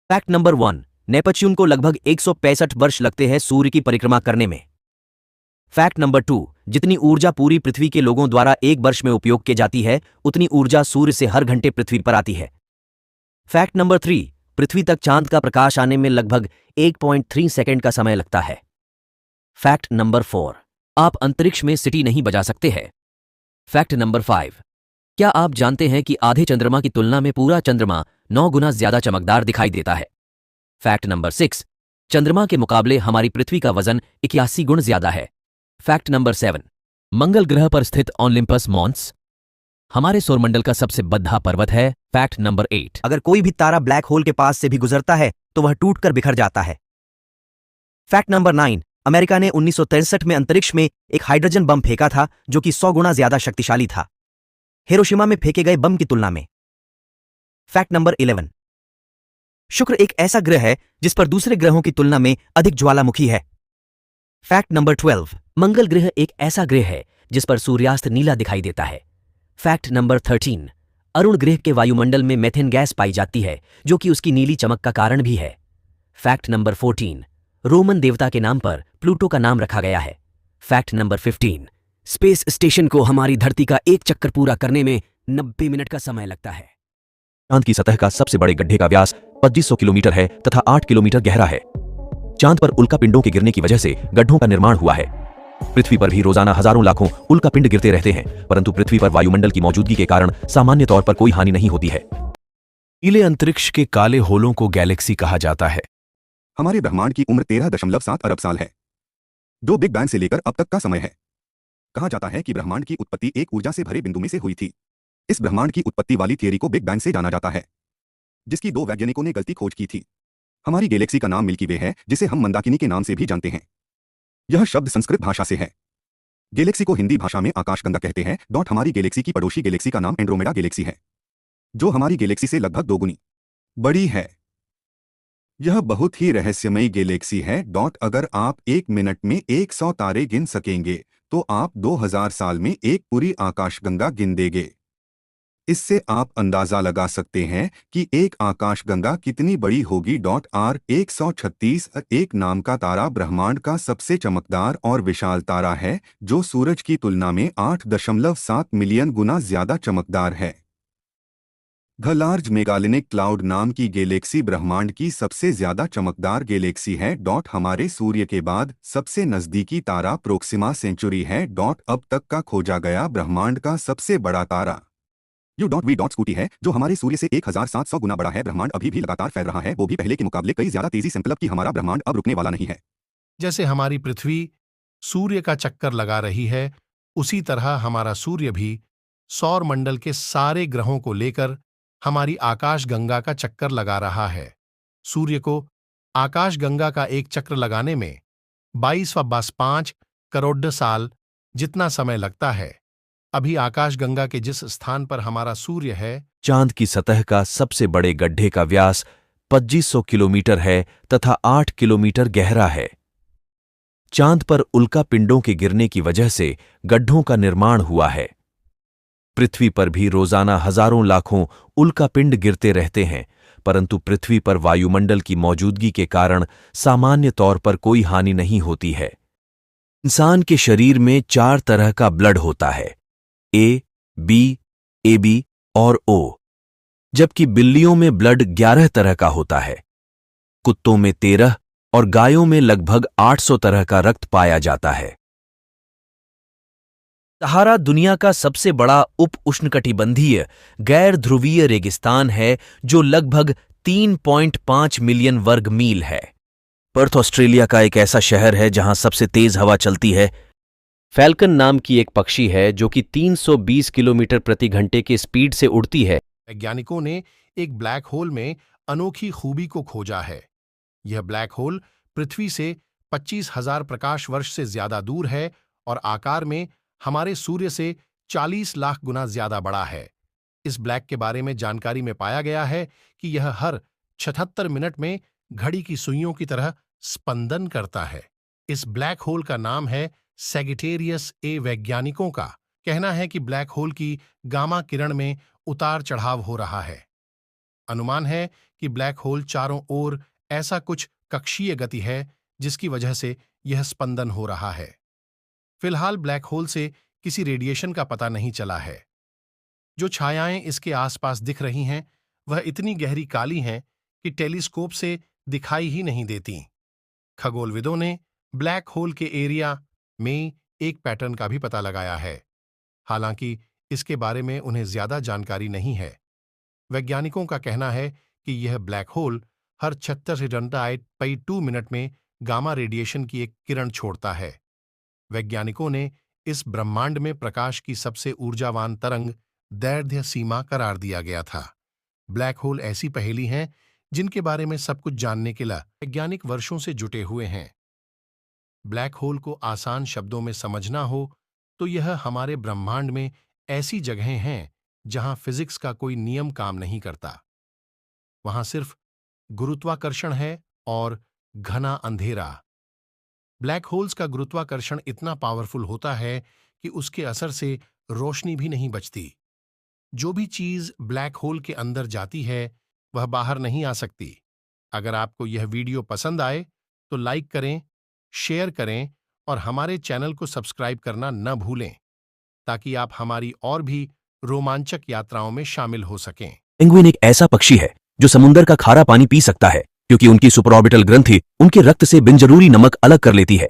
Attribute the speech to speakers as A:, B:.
A: Fact number 1, Neptune को लगभग 165 वर्ष लगते हैं सूर्य की परिक्रमा करने में। फैक्ट नंबर 2, जितनी ऊर्जा पूरी पृथ्वी के लोगों द्वारा एक वर्ष में उपयोग की जाती है, उतनी ऊर्जा सूर्य से हर घंटे पृथ्वी पर आती है। फैक्ट नंबर 3, पृथ्वी तक चांद का प्रकाश आने में लगभग 1.3 सेकंड का समय लगता है। फैक्ट नंबर 4, आप अंतरिक्ष में सिटी नहीं बजा सकते हैं। फैक्ट नंबर 5, क्या आप जानते हैं कि आधे चंद्रमा की तुलना में पूरा चंद्रमा 9 गुना ज्यादा चमकदार दिखाई देता है। फैक्ट नंबर 6, चंद्रमा के मुकाबले हमारी पृथ्वी का वजन 81 गुण ज्यादा है। फैक्ट नंबर 7, मंगल ग्रह पर स्थित ओलिंपस मॉन्स हमारे सौरमंडल का सबसे बद्धा पर्वत है। फैक्ट नंबर 8,
B: अगर कोई भी तारा ब्लैक होल के पास से भी गुजरता है तो वह टूटकर बिखर जाता है। फैक्ट नंबर 9, अमेरिका ने 1963 में अंतरिक्ष में एक हाइड्रोजन बम फेंका था जो कि 100 गुना ज्यादा शक्तिशाली था हिरोशिमा में फेंके गए बम की तुलना में। फैक्ट नंबर 11, शुक्र एक ऐसा ग्रह है जिस पर दूसरे ग्रहों की तुलना में अधिक ज्वालामुखी है। फैक्ट नंबर 12, मंगल ग्रह एक ऐसा ग्रह है जिस पर सूर्यास्त नीला दिखाई देता है। फैक्ट नंबर 13, अरुण ग्रह के वायुमंडल में मेथेन गैस पाई जाती है जो कि उसकी नीली चमक का कारण भी है। फैक्ट नंबर 14, रोमन देवता के नाम पर प्लूटो का नाम रखा गया है। फैक्ट नंबर 15, स्पेस स्टेशन को हमारी धरती का एक चक्कर पूरा करने में 90 मिनट का समय लगता है।
C: चांद की सतह का सबसे बड़े गड्ढे का व्यास 2500 किलोमीटर है तथा 8 किलोमीटर गहरा है। चांद पर उल्कापिंडों के गिरने की वजह से गड्ढों का निर्माण हुआ है। पृथ्वी पर भी रोजाना हजारों लाखों उल्कापिंड गिरते रहते हैं, परंतु पृथ्वी पर वायुमंडल की मौजूदगी के कारण सामान्य तौर पर कोई हानि नहीं होती है।
D: नीले अंतरिक्ष के काले होलों को गैलेक्सी कहा जाता है।
E: हमारे ब्रह्मांड की उम्र 13.7 अरब साल है, जो बिग बैंग से लेकर अब तक का समय है। कहा जाता है कि ब्रह्मांड की उत्पत्ति एक ऊर्जा से भरे बिंदु में से हुई थी। इस ब्रह्मांड की उत्पत्ति वाली थियरी को बिग बैंग से जाना जाता है, जिसकी 2 वैज्ञानिकों ने गलती खोज की थी। हमारी गैलेक्सी का नाम मिल्की वे है, जिसे हम मंदाकिनी के नाम से भी जानते हैं। यह शब्द संस्कृत भाषा से है। गैलेक्सी को हिंदी भाषा में आकाशगंगा कहते हैं। हमारी गैलेक्सी की पड़ोसी गैलेक्सी का नाम एंड्रोमेडा गैलेक्सी है, जो हमारी गैलेक्सी से लगभग 2 गुनी बड़ी है। यह बहुत ही रहस्यमयी गैलेक्सी है। अगर आप 1 मिनट में 100 तारे गिन सकेंगे तो आप 2000 साल में एक पूरी आकाशगंगा गिन देंगे। इससे आप अंदाजा लगा सकते हैं कि एक आकाशगंगा कितनी बड़ी होगी। R136 एक नाम का तारा ब्रह्मांड का सबसे चमकदार और विशाल तारा है, जो सूरज की तुलना में 8.7 मिलियन गुना ज्यादा चमकदार है। द लार्ज मेगालिनिक क्लाउड नाम की गैलेक्सी ब्रह्मांड की सबसे ज्यादा चमकदार गैलेक्सी है। हमारे सूर्य के बाद सबसे नजदीकी तारा प्रोक्सिमा सेंचुरी है। अब तक का खोजा गया ब्रह्मांड का सबसे बड़ा तारा U.V. स्कूटी है, जो हमारे सूर्य से 1700 गुना बड़ा है। ब्रह्मांड अभी भी लगातार फैल रहा है, वो भी पहले के मुकाबले कई ज्यादा तेजी से। मतलब कि हमारा ब्रह्मांड अब रुकने वाला नहीं है।
D: जैसे हमारी पृथ्वी सूर्य का चक्कर लगा रही है, उसी तरह हमारा सूर्य भी सौर मंडल के सारे ग्रहों को लेकर हमारी आकाशगंगा का चक्कर लगा रहा है। सूर्य को आकाशगंगा का एक चक्र लगाने में 22.5 करोड़ साल जितना समय लगता है। अभी आकाशगंगा के जिस स्थान पर हमारा सूर्य है,
C: चांद की सतह का सबसे बड़े गड्ढे का व्यास 2500 किलोमीटर है तथा 8 किलोमीटर गहरा है। चांद पर उल्कापिंडों के गिरने की वजह से गड्ढों का निर्माण हुआ है। पृथ्वी पर भी रोजाना हजारों लाखों उल्कापिंड गिरते रहते हैं, परंतु पृथ्वी पर वायुमंडल की मौजूदगी के कारण सामान्य तौर पर कोई हानि नहीं होती है। इंसान के शरीर में 4 तरह का ब्लड होता है, ए, बी, AB और O, जबकि बिल्लियों में ब्लड 11 तरह का होता है। कुत्तों में 13 और गायों में लगभग 800 तरह का रक्त पाया जाता है। सहारा दुनिया का सबसे बड़ा उप उष्णकटिबंधीय गैर ध्रुवीय रेगिस्तान है, जो लगभग 3.5 मिलियन वर्ग मील है। पर्थ ऑस्ट्रेलिया का एक ऐसा शहर है जहां सबसे तेज हवा चलती है। फैल्कन नाम की एक पक्षी है जो कि 320 किलोमीटर प्रति घंटे के स्पीड से उड़ती है।
D: वैज्ञानिकों ने एक ब्लैक होल में अनोखी खूबी को खोजा है। यह ब्लैक होल पृथ्वी से 25,000 प्रकाश वर्ष से ज्यादा दूर है और आकार में हमारे सूर्य से 40 लाख गुना ज्यादा बड़ा है। इस ब्लैक के बारे में जानकारी में पाया गया है कि यह हर 76 मिनट में घड़ी की सुइयों की तरह स्पंदन करता है। इस ब्लैक होल का नाम है सैगिटेरियस ए। वैज्ञानिकों का कहना है कि ब्लैक होल की गामा किरण में उतार चढ़ाव हो रहा है। अनुमान है कि ब्लैक होल चारों ओर ऐसा कुछ कक्षीय गति है जिसकी वजह से यह स्पंदन हो रहा है। फिलहाल ब्लैक होल से किसी रेडिएशन का पता नहीं चला है। जो छायाएं इसके आसपास दिख रही हैं वह इतनी गहरी काली हैं कि टेलीस्कोप से दिखाई ही नहीं देती। खगोलविदों ने ब्लैक होल के एरिया में एक पैटर्न का भी पता लगाया है, हालांकि इसके बारे में उन्हें ज्यादा जानकारी नहीं है। वैज्ञानिकों का कहना है कि यह ब्लैक होल हर 36.2 मिनट में गामा रेडिएशन की एक किरण छोड़ता है। वैज्ञानिकों ने इस ब्रह्मांड में प्रकाश की सबसे ऊर्जावान तरंग दैर्ध्य सीमा करार दिया गया था। ब्लैक होल ऐसी पहेली हैं जिनके बारे में सब कुछ जानने के लिए वैज्ञानिक वर्षों से जुटे हुए हैं। ब्लैक होल को आसान शब्दों में समझना हो तो यह हमारे ब्रह्मांड में ऐसी जगहें हैं जहां फिजिक्स का कोई नियम काम नहीं करता। वहां सिर्फ गुरुत्वाकर्षण है और घना अंधेरा। ब्लैक होल्स का गुरुत्वाकर्षण इतना पावरफुल होता है कि उसके असर से रोशनी भी नहीं बचती। जो भी चीज ब्लैक होल के अंदर जाती है वह बाहर नहीं आ सकती। अगर आपको यह वीडियो पसंद आए तो लाइक करें, शेयर करें और हमारे चैनल को सब्सक्राइब करना न भूलें ताकि आप हमारी और भी रोमांचक यात्राओं में शामिल हो सकें।
A: पेंगुइन एक ऐसा पक्षी है जो समुद्र का खारा पानी पी सकता है क्योंकि उनकी सुपरऑर्बिटल ग्रंथि उनके रक्त से बिनजरूरी नमक अलग कर लेती है।